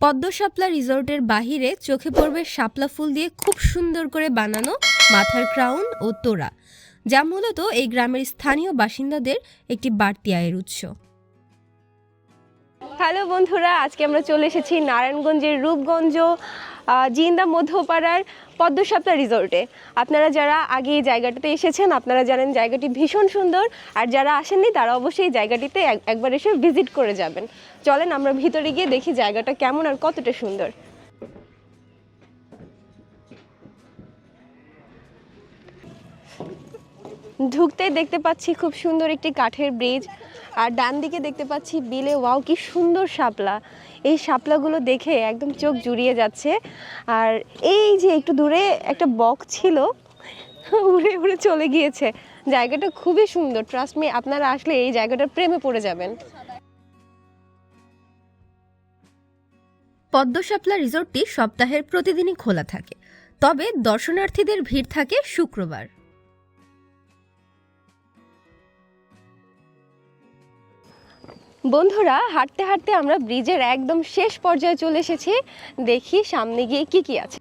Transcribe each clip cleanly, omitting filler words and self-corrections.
পদ্ম শাপলা রিসোর্টের বাহিরে চোখে পড়বে শাপলা ফুল দিয়ে খুব সুন্দর করে বানানো মাথার ক্রাউন ও তোড়া, যা মূলত এই গ্রামের স্থানীয় বাসিন্দাদের একটি বাড়তি আয়ের উৎস। হ্যালো বন্ধুরা, আজকে আমরা চলে এসেছি নারায়ণগঞ্জের রূপগঞ্জ জিন্দা মধ্যপাড়ার পদ্ম শাপলা রিসোর্টে। আপনারা যারা আগে এই জায়গাটাতে এসেছেন আপনারা জানেন জায়গাটি ভীষণ সুন্দর, আর যারা আসেননি তারা অবশ্যই এই জায়গাটিতে একবার এসে ভিজিট করে যাবেন। চলেন আমরা ভিতরে গিয়ে দেখি জায়গাটা কেমন আর কতটা সুন্দর। ঢুকতেই দেখতে পাচ্ছি খুব সুন্দর একটি কাঠের ব্রিজ, আর ডান দিকে দেখতে পাচ্ছি বিলে ওয়াও কি সুন্দর শাপলা। এই শাপলাগুলো দেখে একদম চোখ জুড়িয়ে যাচ্ছে। আর এই যে একটু দূরে একটা বক ছিল, উড়ে উড়ে চলে গিয়েছে। জায়গাটা খুবই সুন্দর, ট্রাস্ট মি, আপনারা আসলে এই জায়গাটার প্রেমে পড়ে যাবেন। পদ্ম শাপলা রিসোর্টটি সপ্তাহের প্রতিদিনই খোলা থাকে, তবে দর্শনার্থীদের ভিড় থাকে শুক্রবার। বন্ধুরা, হাঁটতে হাঁটতে আমরা ব্রিজের একদম শেষ পর্যায়ে চলে এসেছি। দেখি সামনে গিয়ে কি কি আছে।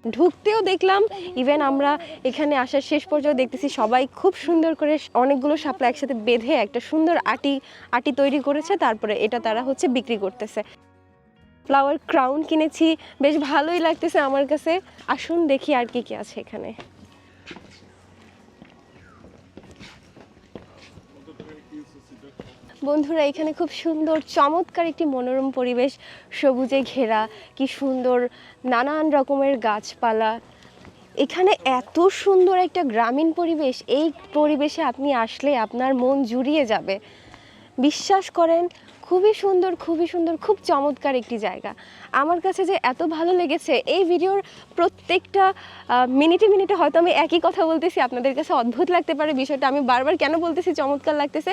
ঢুকতেও দেখলাম, ইভেন আমরা এখানে আসার শেষ পর্যায়ে দেখতেছি সবাই খুব সুন্দর করে অনেকগুলো শাপলা একসাথে বেঁধে একটা সুন্দর আটি তৈরি করেছে, তারপরে এটা তারা বিক্রি করতেছে। ফ্লাওয়ার ক্রাউন কিনেছি, বেশ ভালোই লাগতেছে আমার কাছে। আসুন দেখি আর কি কি আছে এখানে। বন্ধুরা, এখানে খুব সুন্দর চমৎকার একটি মনোরম পরিবেশ, সবুজে ঘেরা, কি সুন্দর নানান রকমের গাছপালা। এখানে এত সুন্দর একটা গ্রামীণ পরিবেশ, এই পরিবেশে আপনি আসলে আপনার মন জুড়িয়ে যাবে। বিশ্বাস করেন, খুবই সুন্দর, খুবই সুন্দর, খুব চমৎকার একটি জায়গা। আমার কাছে যে এত ভালো লেগেছে, এই ভিডিওর প্রত্যেকটা মিনিটে মিনিটে হয়তো আমি একই কথা বলতেছি, আপনাদের কাছে অদ্ভুত লাগতে পারে বিষয়টা। আমি বারবার কেন বলতেছি চমৎকার লাগতেছে।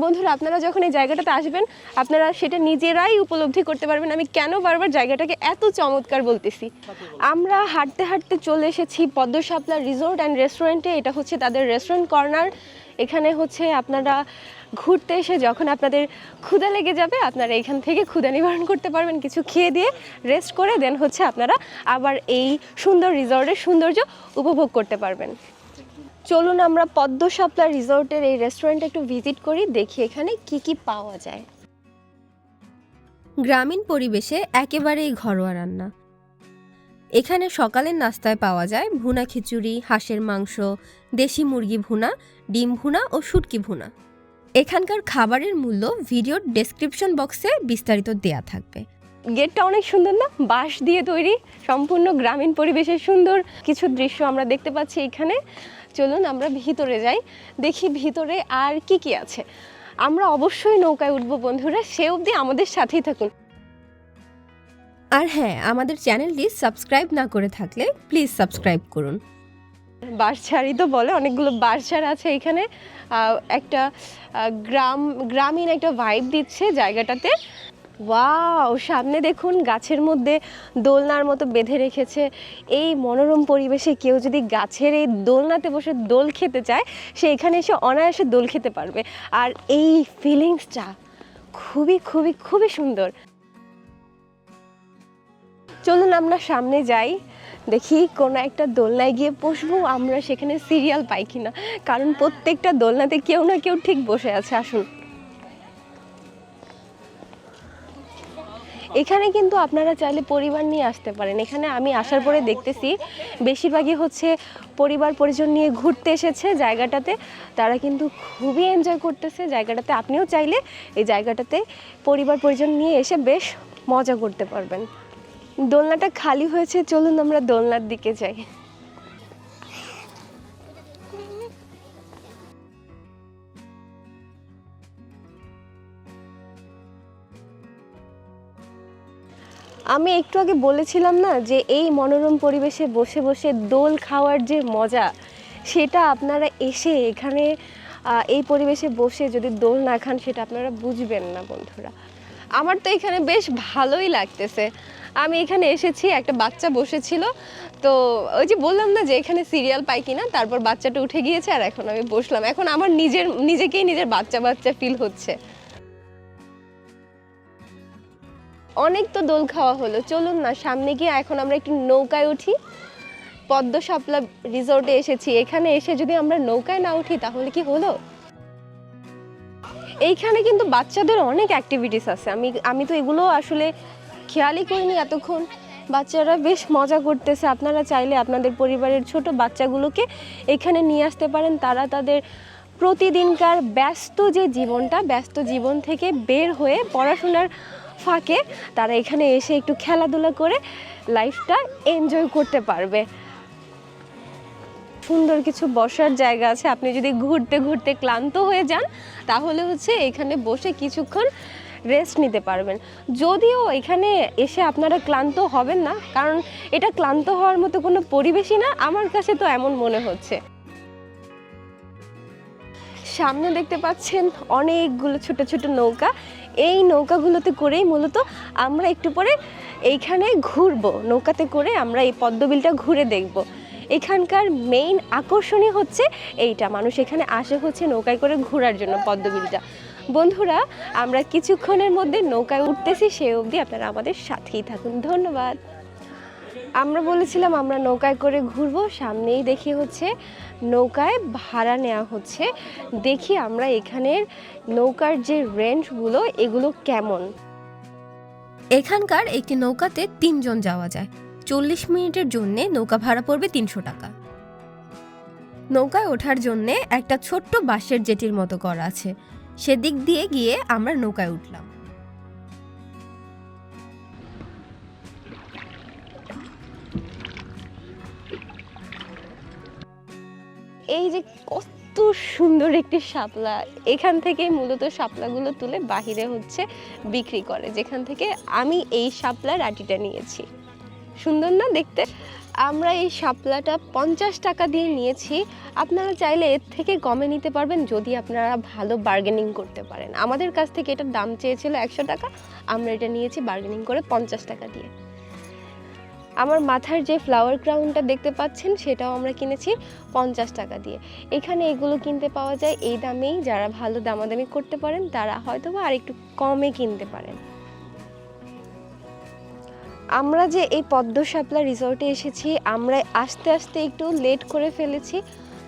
বন্ধুরা, আপনারা যখন এই জায়গাটাতে আসবেন আপনারা সেটা নিজেরাই উপলব্ধি করতে পারবেন আমি কেন বারবার জায়গাটাকে এত চমৎকার বলতেছি। আমরা হাঁটতে হাঁটতে চলে এসেছি পদ্ম শাপলা রিসোর্ট অ্যান্ড রেস্টুরেন্টে। এটা তাদের রেস্টুরেন্ট কর্নার। এখানে আপনারা ঘুরতে এসে যখন আপনাদের ক্ষুধা লেগে যাবে আপনারা এখান থেকে ক্ষুধা নিবারণ করতে পারবেন, কিছু খেয়ে দিয়ে রেস্ট করে দেন আপনারা আবার এই সুন্দর রিসর্টের সৌন্দর্য উপভোগ করতে পারবেন। চলুন আমরা পদ্ম শাপলা রিসর্টের এই রেস্টুরেন্টে একটু ভিজিট করি, দেখি এখানে কি কি পাওয়া যায়। গ্রামীণ পরিবেশে একেবারেই ঘরোয়া রান্না। এখানে সকালের নাস্তায় পাওয়া যায় ভুনা খিচুড়ি, হাঁসের মাংস, দেশি মুরগি ভুনা, ডিম ভুনা ও শুটকি ভুনা। এখানকার খাবারের মূল্য ভিডিওর ডেসক্রিপশন বক্সে বিস্তারিত দেয়া থাকবে। গেটটা অনেক সুন্দর না, বাঁশ দিয়ে তৈরি, সম্পূর্ণ গ্রামীণ পরিবেশের সুন্দর কিছু দৃশ্য আমরা দেখতে পাচ্ছি এখানে। চলুন আমরা ভিতরে যাই, দেখি ভিতরে আর কি কি আছে। আমরা অবশ্যই নৌকায় উঠবো বন্ধুরা, সে অবধি আমাদের সাথেই থাকুন। আর হ্যাঁ, আমাদের চ্যানেলটি সাবস্ক্রাইব না করে থাকলে প্লিজ সাবস্ক্রাইব করুন। বাঁশঝাড়ই তো বলে, অনেকগুলো বাঁশঝাড় আছে এখানে। একটা গ্রামীণ একটা ভাইব দিচ্ছে জায়গাটাতে। ওয়াও, সামনে দেখুন গাছের মধ্যে দোলনার মতো বেঁধে রেখেছে। এই মনোরম পরিবেশে কেউ যদি গাছের এই দোলনাতে বসে দোল খেতে চায়, সে এখানে এসে অনায়াসে দোল খেতে পারবে। আর এই ফিলিংসটা খুবই খুবই খুবই সুন্দর। চলুন আমরা সামনে যাই, দেখি কোনো একটা দোলনায় গিয়ে বসবো আমরা, সেখানে সিরিয়াল পাই কিনা, কারণ প্রত্যেকটা দোলনাতে কেউ না কেউ ঠিক বসে আছে। আসুন, এখানে কিন্তু আপনারা চাইলে পরিবার নিয়ে আসতে পারেন। এখানে আমি আসার পরে দেখতেছি বেশিরভাগই পরিবার পরিজন নিয়ে ঘুরতে এসেছে জায়গাটাতে। তারা কিন্তু খুবই এনজয় করতেছে জায়গাটাতে। আপনিও চাইলে এই জায়গাটাতে পরিবার পরিজন নিয়ে এসে বেশ মজা করতে পারবেন। দোলনাটা খালি হয়েছে, চলুন আমরা দোলনার দিকে যাই। আমি একটু আগে বলেছিলাম না যে এই মনোরম পরিবেশে বসে বসে দোল খাওয়ার যে মজা, সেটা আপনারা এসে এখানে এই পরিবেশে বসে যদি দোল না খান সেটা আপনারা বুঝবেন না বন্ধুরা। আমার তো এখানে বেশ ভালোই লাগতেছে। আমি এখানে এসেছি, একটা বাচ্চা বসেছিল, তো ওই যে বললাম না যে এখানে সিরিয়াল পাই কিনা, তারপর বাচ্চাটা উঠে গিয়েছে আর এখন আমি বসলাম। এখন আমার নিজেকেই নিজের বাচ্চা বাচ্চা ফিল হচ্ছে। অনেক তো দোল খাওয়া হলো, চলুন না সামনে গিয়ে এখন আমরা একটু নৌকায় উঠি। পদ্ম শাপলা রিসোর্টে এসেছি, এখানে এসে যদি আমরা নৌকায় না উঠি তাহলে কি হলো। এইখানে কিন্তু বাচ্চাদের অনেক অ্যাক্টিভিটিস আছে, আমি তো এগুলো আসলে খেয়ালই করিনি এতক্ষণ। বাচ্চারা বেশ মজা করতেছে। আপনারা চাইলে আপনাদের পরিবারের ছোট বাচ্চাগুলোকে এখানে নিয়ে আসতে পারেন। তারা তাদের প্রতিদিনকার ব্যস্ত জীবন থেকে বের হয়ে পড়াশোনার ফাঁকে তারা এখানে এসে একটু খেলাধুলা করে লাইফটা এনজয় করতে পারবে। সুন্দর কিছু বসার জায়গা আছে, আপনি যদি ঘুরতে ঘুরতে ক্লান্ত হয়ে যান তাহলে এখানে বসে কিছুক্ষণ রেস্ট নিতে পারবেন। যদিও এখানে এসে আপনারা ক্লান্ত হবেন না, কারণ এটা ক্লান্ত হওয়ার মতো কোনো পরিবেশই না, আমার কাছে তো এমন মনে হচ্ছে। সামনে দেখতে পাচ্ছেন অনেকগুলো ছোট ছোট নৌকা। এই নৌকাগুলোতে করেই মূলত আমরা একটু পরে এইখানে ঘুরবো। নৌকাতে করে আমরা এই পদ্মবিলটা ঘুরে দেখব। এখানকার মেইন আকর্ষণই এইটা, মানুষ এখানে আসে নৌকায় করে ঘোরার জন্য পদ্মবিলটা। বন্ধুরা, আমরা কিছুক্ষণের মধ্যে নৌকায় উঠতেছি, সেই অবধি আপনারা আমাদের সাথেই থাকুন। ধন্যবাদ। আমরা বলেছিলাম আমরা নৌকায় করে ঘুরবো, সামনেই দেখি নৌকায় ভাড়া নেওয়া হচ্ছে। দেখি আমরা এখানের নৌকার যে রেন্টগুলো এগুলো কেমন। এখানকার একটি নৌকাতে 3 জন যাওয়া যায়। 40 মিনিটের জন্য নৌকা ভাড়া পড়বে 300 টাকা। নৌকায় ওঠার জন্য একটা ছোট্ট বাঁশের জেটির মতো করা আছে, সেদিক দিয়ে গিয়ে আমরা নৌকায় উঠলাম। এই যে কত সুন্দর একটি শাপলা, এখান থেকেই মূলত শাপলাগুলো তুলে বাহিরে বিক্রি করে, যেখান থেকে আমি এই শাপলার আটিটা নিয়েছি। সুন্দর না দেখতে? আমরা এই শাপলাটা 50 টাকা দিয়ে নিয়েছি। আপনারা চাইলে এর থেকে কমে নিতে পারবেন যদি আপনারা ভালো বার্গেনিং করতে পারেন। আমাদের কাছ থেকে এটার দাম চেয়েছিল 100 টাকা, আমরা এটা নিয়েছি বার্গেনিং করে 50 টাকা দিয়ে। আমার মাথার যে ফ্লাওয়ার ক্রাউনটা দেখতে পাচ্ছেন সেটাও আমরা কিনেছি 50 টাকা দিয়ে। এখানে এগুলো কিনতে পাওয়া যায় এই দামেই। যারা ভালো দামাদামি করতে পারেন তারা হয়তোবা আর একটু কমে কিনতে পারেন। আমরা যে এই পদ্ম শাপলা রিসোর্টে এসেছি, আমরা আস্তে আস্তে একটু লেট করে ফেলেছি।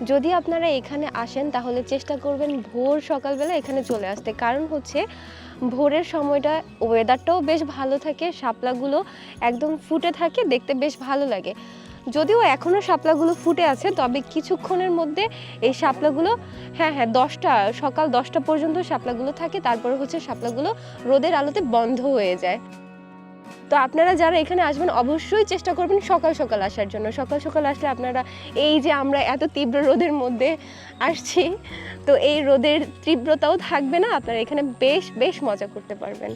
যদি আপনারা এখানে আসেন তাহলে চেষ্টা করবেন ভোর সকালবেলা এখানে চলে আসতে, কারণ ভোরের সময়টা ওয়েদারটাও বেশ ভালো থাকে, শাপলাগুলো একদম ফুটে থাকে, দেখতে বেশ ভালো লাগে। যদিও এখনও শাপলাগুলো ফুটে আছে, তবে কিছুক্ষণের মধ্যে এই শাপলাগুলো সকাল 10টা পর্যন্ত শাপলাগুলো থাকে, তারপরে শাপলাগুলো রোদের আলোতে বন্ধ হয়ে যায়। তো আপনারা যারা এখানে আসবেন অবশ্যই চেষ্টা করবেন সকাল সকাল আসার জন্য। সকাল সকাল আসলে আপনারা এই যে আমরা এত তীব্র রোদের মধ্যে আসছি, তো এই রোদের তীব্রতাও থাকবে না, আপনারা এখানে বেশ মজা করতে পারবেন।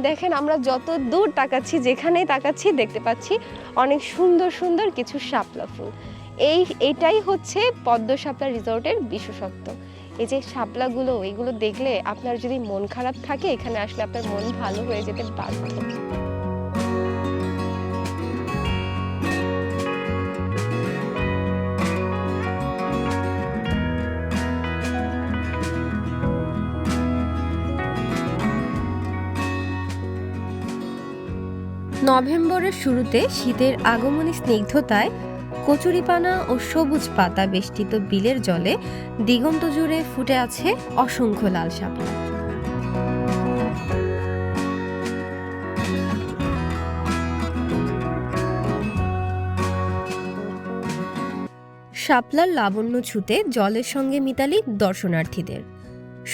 দেখেন আমরা যত দূর তাকাচ্ছি, যেখানেই তাকাচ্ছি দেখতে পাচ্ছি অনেক সুন্দর সুন্দর কিছু শাপলা ফুল। এইটাই পদ্ম শাপলা রিসোর্টের বিশেষত্ব। এই যে শাপলাগুলো, এগুলো দেখলে আপনার যদি মন খারাপ থাকে এখানে আসলে আপনার মন ভালো হয়ে যেতে বাধ্য। নভেম্বরের শুরুতে শীতের আগমনী স্নিগ্ধতায় কচুরিপানা ও সবুজ পাতা বেষ্টিত বিলের জলে দিগন্ত জুড়ে ফুটে আছে অসংখ্য লাল শাপলা। শাপলার লাবণ্য ছুতে জলের সঙ্গে মিতালি দর্শনার্থীদের।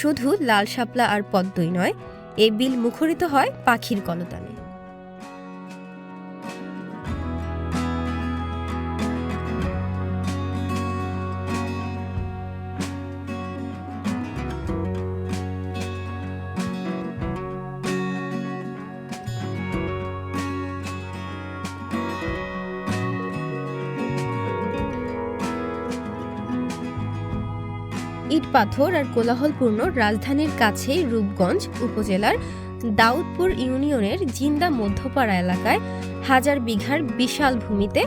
শুধু লাল শাপলা আর পদ্মই নয়, এই বিল মুখরিত হয় পাখির কলতানে। ইট পাথর আর কোলাহলপূর্ণ রাজধানীর কাছেই রূপগঞ্জ উপজেলার দাউদপুর ইউনিয়নের জিন্দা মধ্যপাড়া এলাকায় 1000 বিঘার বিশাল ভূমিতে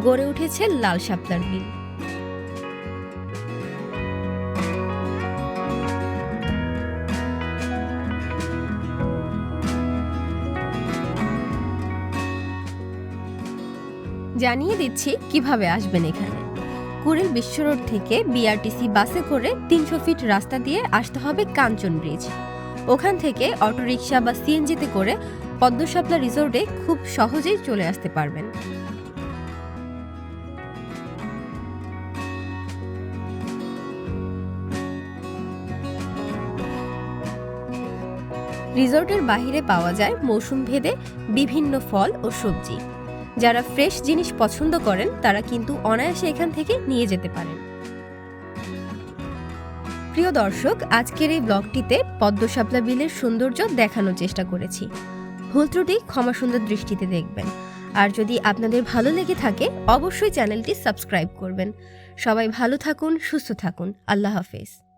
গড়ে উঠেছে লাল শাপলার বিল। জানিয়ে দিচ্ছি কিভাবে আসবেন এখানে। কুড়িল বিশ্ব রোড থেকে বিআরটিসি বাসে করে ৩০০ ফিট রাস্তা দিয়ে আসতে হবে কাঞ্চন ব্রিজ। ওখান থেকে অটোরিকশা বা সিএনজিতে করে পদ্ম শাপলা রিসোর্টে খুব সহজেই চলে আসতে পারবেন। রিসোর্টের বাহিরে পাওয়া যায় মৌসুম ভেদে বিভিন্ন ফল ও সবজি। যারা ফ্রেশ জিনিস পছন্দ করেন তারা কিন্তু অনায়াসে এখান থেকে নিয়ে যেতে পারেন। প্রিয় দর্শক, আজকের এই ব্লগটিতে পদ্ম শাপলা বিলের সৌন্দর্য দেখানোর চেষ্টা করেছি। ভুল ত্রুটি ক্ষমা সুন্দর দৃষ্টিতে দেখবেন। আর যদি আপনাদের ভালো লেগে থাকে অবশ্যই চ্যানেলটি সাবস্ক্রাইব করবেন। সবাই ভালো থাকুন, সুস্থ থাকুন। আল্লাহ হাফেজ।